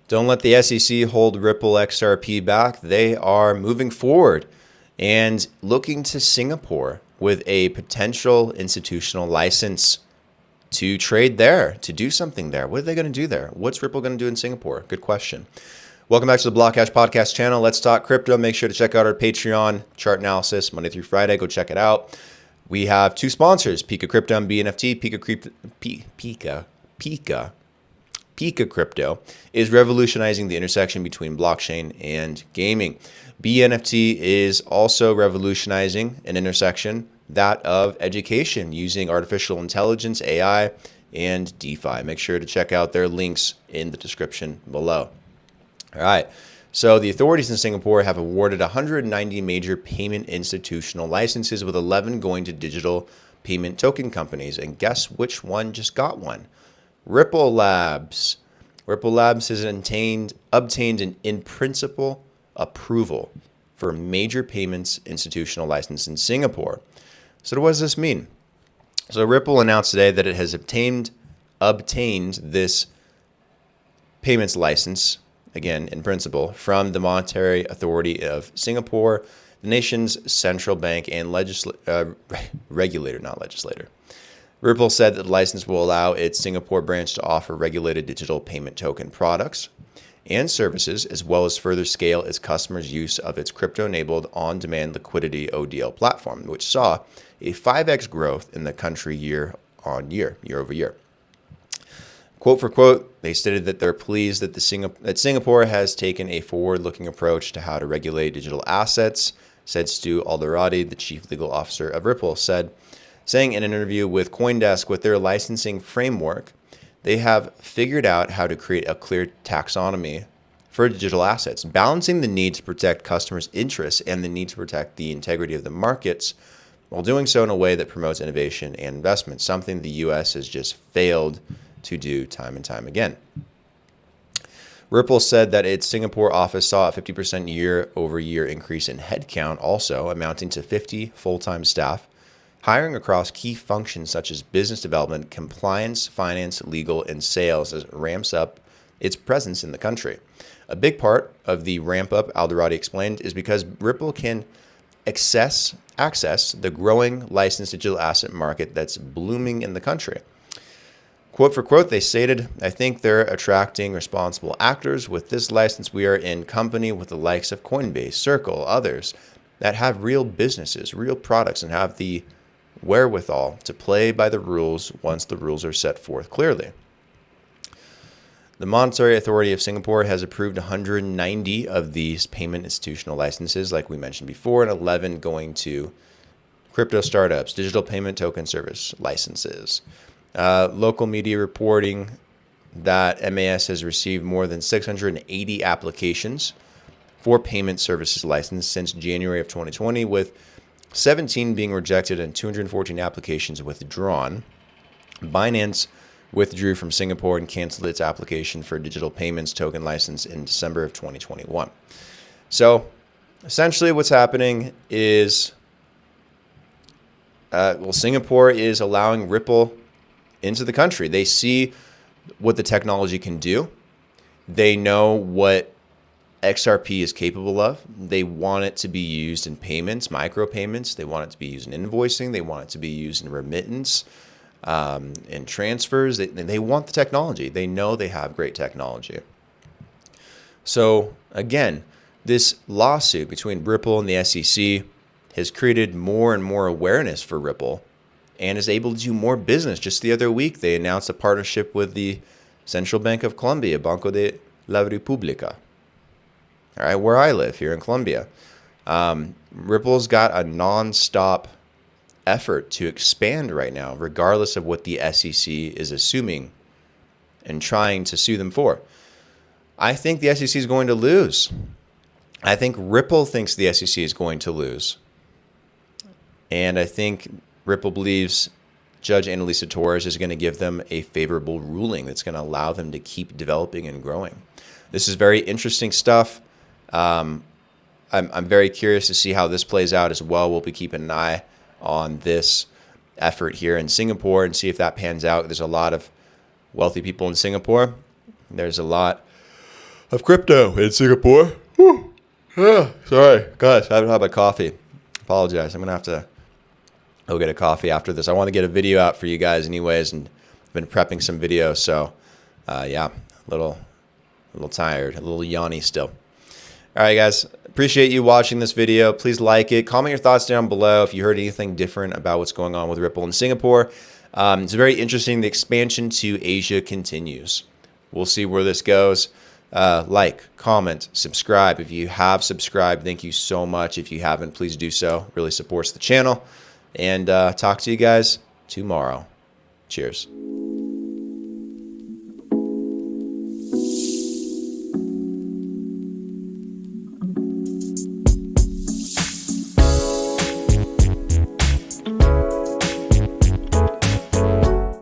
Don't let the SEC hold Ripple XRP back. They are moving forward and looking to Singapore with a potential institutional license to trade there, to do something there. What are they going to do there? What's Ripple going to do in Singapore? Good question. Welcome back to the Block Cash Podcast channel. Let's talk crypto. Make sure to check out our Patreon chart analysis Monday through Friday. Go check it out. We have two sponsors, PIKA Crypto and BENFT. PIKA Crypto is revolutionizing the intersection between blockchain and gaming. BENFT is also revolutionizing an intersection, that of education, using artificial intelligence, AI, and DeFi. Make sure to check out their links in the description below. All right. So the authorities in Singapore have awarded 190 major payment institutional licenses, with 11 going to digital payment token companies. And guess which one just got one? Ripple Labs. Ripple Labs has obtained an in-principle approval for a major payments institutional license in Singapore. So what does this mean? So Ripple announced today that it has obtained this payments license, again, in principle, from the Monetary Authority of Singapore, the nation's central bank and regulator, not legislator. Ripple said that the license will allow its Singapore branch to offer regulated digital payment token products and services, as well as further scale its customers' use of its crypto-enabled on-demand liquidity ODL platform, which saw a 5x growth in the country year over year. Quote for quote, they stated that they're pleased that Singapore has taken a forward-looking approach to how to regulate digital assets, said Stu Alderati, the chief legal officer of Ripple, saying in an interview with CoinDesk, with their licensing framework, they have figured out how to create a clear taxonomy for digital assets, balancing the need to protect customers' interests and the need to protect the integrity of the markets, while doing so in a way that promotes innovation and investment, something the U.S. has just failed to do time and time again. Ripple said that its Singapore office saw a 50% year-over-year increase in headcount, also amounting to 50 full-time staff, hiring across key functions such as business development, compliance, finance, legal, and sales as it ramps up its presence in the country. A big part of the ramp-up, Alderati explained, is because Ripple can access the growing licensed digital asset market that's blooming in the country. Quote for quote, they stated, I think they're attracting responsible actors. With this license, we are in company with the likes of Coinbase, Circle, others that have real businesses, real products, and have the wherewithal to play by the rules once the rules are set forth clearly. The Monetary Authority of Singapore has approved 190 of these payment institutional licenses, like we mentioned before, and 11 going to crypto startups, digital payment token service licenses. Local media reporting that MAS has received more than 680 applications for payment services license since January of 2020, with 17 being rejected and 214 applications withdrawn. Binance withdrew from Singapore and canceled its application for digital payments token license in December of 2021. So essentially what's happening is, Singapore is allowing Ripple into the country. They see what the technology can do. They know what XRP is capable of. They want it to be used in payments, micropayments. They want it to be used in invoicing. They want it to be used in remittance, in transfers. They want the technology. They know they have great technology. So again, this lawsuit between Ripple and the SEC has created more and more awareness for Ripple and is able to do more business. Just the other week, they announced a partnership with the Central Bank of Colombia, Banco de la República, all right, where I live here in Colombia. Ripple's got a nonstop effort to expand right now, regardless of what the SEC is assuming and trying to sue them for. I think the SEC is going to lose. I think Ripple thinks the SEC is going to lose. And I think Ripple believes Judge Annalisa Torres is going to give them a favorable ruling that's going to allow them to keep developing and growing. This is very interesting stuff. I'm very curious to see how this plays out as well. We'll be keeping an eye on this effort here in Singapore and see if that pans out. There's a lot of wealthy people in Singapore. There's a lot of crypto in Singapore. Whew. Sorry, guys, I haven't had my coffee. Apologize. I'm going to have to go get a coffee after this. I want to get a video out for you guys anyways, and I've been prepping some videos. So, yeah, a little tired, a little yawny still. All right, guys, appreciate you watching this video. Please like it. Comment your thoughts down below if you heard anything different about what's going on with Ripple in Singapore. It's very interesting. The expansion to Asia continues. We'll see where this goes. Like, comment, subscribe. If you have subscribed, thank you so much. If you haven't, please do so. Really supports the channel. And talk to you guys tomorrow. Cheers.